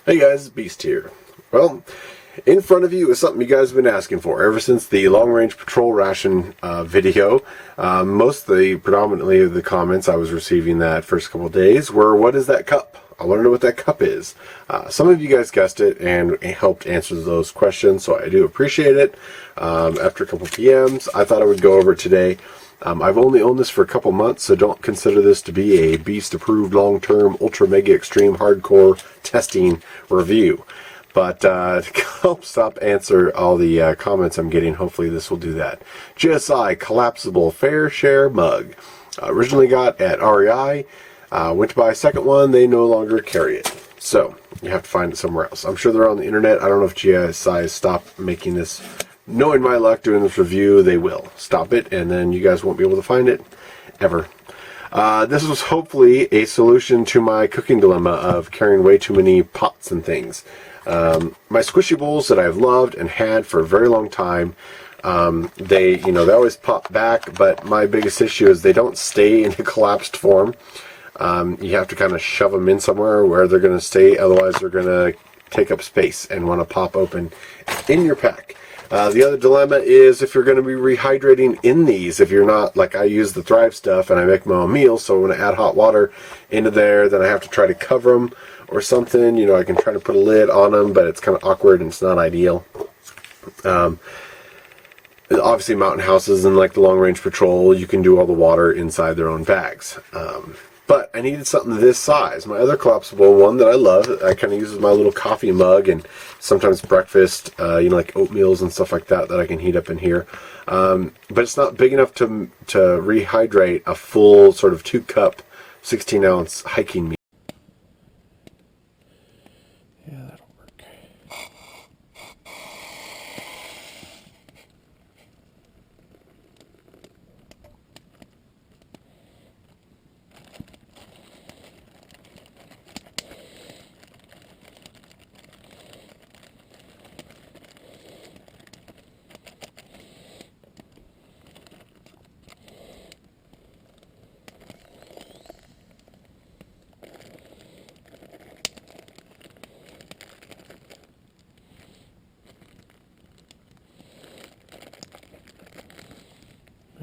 Hey guys, Beast here. Well, in front of you is something you guys have been asking for ever since the long range patrol ration video. Predominantly of the comments I was receiving that first couple of days were, what is that cup? I want to know what that cup is. Some of you guys guessed it and helped answer those questions, so I do appreciate it. After a couple PMs, I thought I would go over it today. I've only owned this for a couple months, so don't consider this to be a Beast-approved, long-term, ultra-mega extreme, hardcore testing review. But to help answer all the comments I'm getting, hopefully this will do that. GSI Collapsible Fairshare Mug. Originally got at REI. Went to buy a second one. They no longer carry it. So, you have to find it somewhere else. I'm sure they're on the internet. I don't know if GSI has stopped making this. Knowing my luck doing this review, they will stop it, and then you guys won't be able to find it ever. This was hopefully a solution to my cooking dilemma of carrying way too many pots and things. My squishy bowls that I've loved and had for a very long time, they always pop back, but my biggest issue is they don't stay in a collapsed form. You have to kind of shove them in somewhere where they're going to stay, otherwise they're going to take up space and want to pop open in your pack. The other dilemma is if you're going to be rehydrating in these. If you're not, like I use the Thrive stuff and I make my own meals, so when I add hot water into there, then I have to try to cover them or something. You know, I can try to put a lid on them, but it's kind of awkward and it's not ideal. Obviously, mountain houses and like the long range patrol, you can do all the water inside their own bags. But I needed something this size. My other collapsible one that I love, I kind of use as my little coffee mug and sometimes breakfast, like oatmeals and stuff like that I can heat up in here. But it's not big enough to rehydrate a full sort of 2-cup, 16-ounce hiking meal. Yeah, that'll work.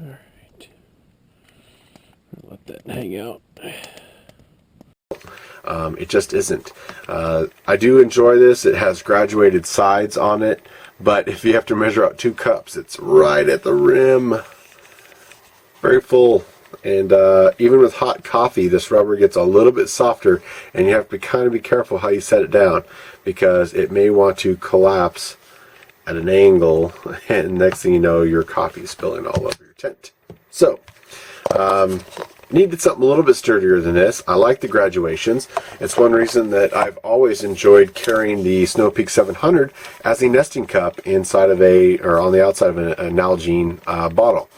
Alright. Let that hang out. It just isn't. I do enjoy this. It has graduated sides on it, but if you have to measure out 2 cups, it's right at the rim. Very full. And even with hot coffee, this rubber gets a little bit softer, and you have to kind of be careful how you set it down, because it may want to collapse at an angle, and next thing you know, your coffee is spilling all over your tent. So, needed something a little bit sturdier than this. I like the graduations. It's one reason that I've always enjoyed carrying the Snow Peak 700 as a nesting cup inside of on the outside of an Nalgene bottle.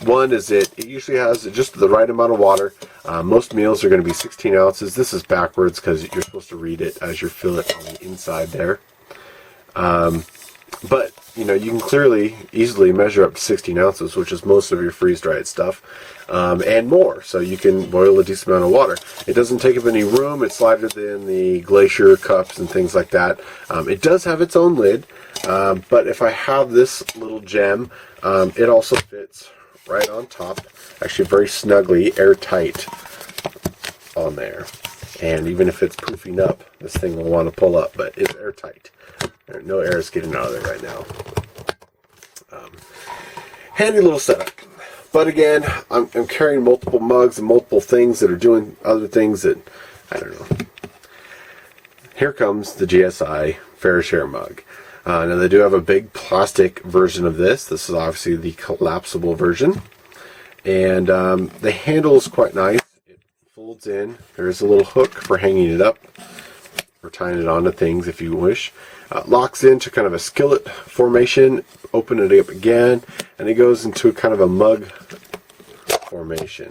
One is it usually has just the right amount of water. Most meals are going to be 16 ounces. This is backwards because you're supposed to read it as you fill it on the inside there. But, you can easily measure up to 16 ounces, which is most of your freeze-dried stuff, and more. So you can boil a decent amount of water. It doesn't take up any room. It's lighter than the Glacier cups and things like that. It does have its own lid, but if I have this little gem, it also fits right on top, actually very snugly, airtight on there. And even if it's poofing up, this thing will want to pull up, but it's airtight. No air is getting out of there right now. Handy little setup. But again, I'm carrying multiple mugs and multiple things that are doing other things that, I don't know. Here comes the GSI Fairshare mug. Now they do have a big plastic version of this. This is obviously the collapsible version. And the handle is quite nice. It folds in. There's a little hook for hanging it up, or tying it onto things if you wish. Locks into kind of a skillet formation. Open it up again, and it goes into kind of a mug formation.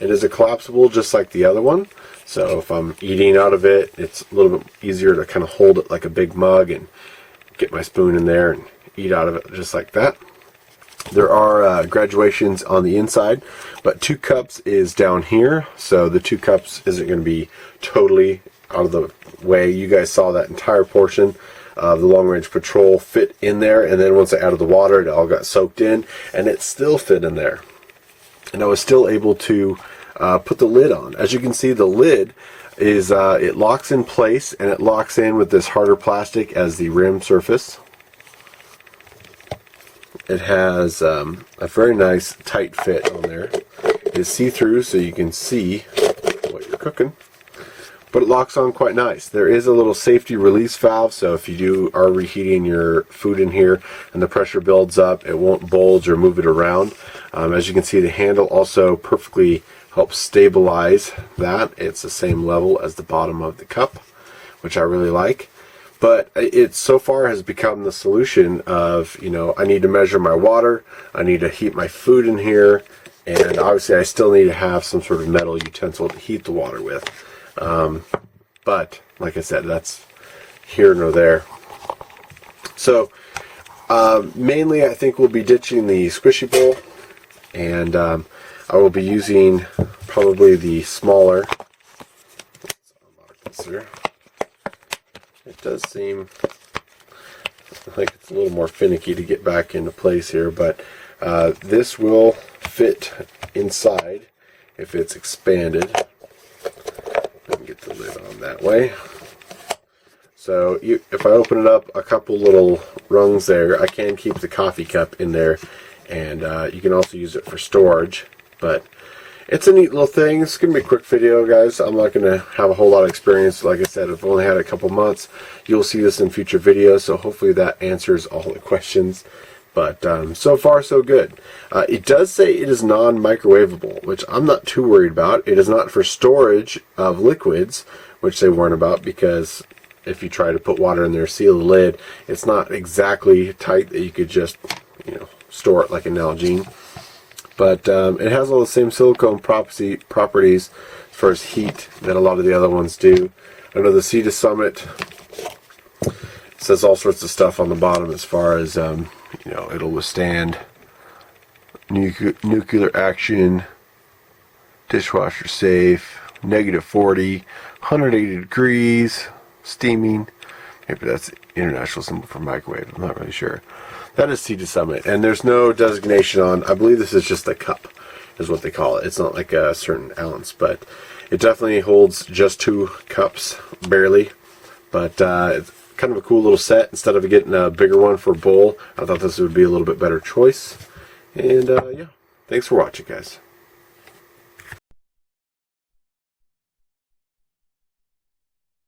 It is a collapsible just like the other one, so if I'm eating out of it, it's a little bit easier to kind of hold it like a big mug and get my spoon in there and eat out of it just like that. There are graduations on the inside, but 2 cups is down here, so the 2 cups isn't going to be totally out of the way. You guys saw that entire portion of the long range patrol fit in there, and then once I added the water, it all got soaked in, and it still fit in there. And I was still able to put the lid on. As you can see, the lid is it locks in place, and it locks in with this harder plastic as the rim surface. It has a very nice tight fit on there. It is see-through, so you can see what you're cooking, but it locks on quite nice. There is a little safety release valve, so if you are reheating your food in here and the pressure builds up, it won't bulge or move it around. As you can see, the handle also perfectly helps stabilize that. It's the same level as the bottom of the cup, which I really like. But it so far has become the solution of, you know, I need to measure my water, I need to heat my food in here, and obviously I still need to have some sort of metal utensil to heat the water with. But like I said, that's here nor there. So mainly I think we'll be ditching the squishy bowl, and I will be using probably the smaller. It does seem like it's a little more finicky to get back into place here, but this will fit inside if it's expanded. I can get the lid on that way. So if I open it up a couple little rungs there, I can keep the coffee cup in there, and you can also use it for storage. But it's a neat little thing. It's going to be a quick video, guys. I'm not going to have a whole lot of experience. Like I said, I've only had it a couple months. You'll see this in future videos, so hopefully that answers all the questions. But so far, so good. It does say it is non-microwavable, which I'm not too worried about. It is not for storage of liquids, which they warn about, because if you try to put water in there, seal the lid, it's not exactly tight that you could just, you know, store it like an Nalgene. But it has all the same silicone properties as far as heat that a lot of the other ones do. I know the Sea to Summit says all sorts of stuff on the bottom as far as, you know, it'll withstand nuclear action, dishwasher safe, -40, 180 degrees, steaming. Maybe that's international symbol for microwave. I'm not really sure. That is Sea to Summit, and there's no designation on. I believe this is just a cup, is what they call it. It's not like a certain ounce, but it definitely holds just 2 cups, barely. But it's kind of a cool little set. Instead of getting a bigger one for a bowl, I thought this would be a little bit better choice. And yeah, thanks for watching, guys.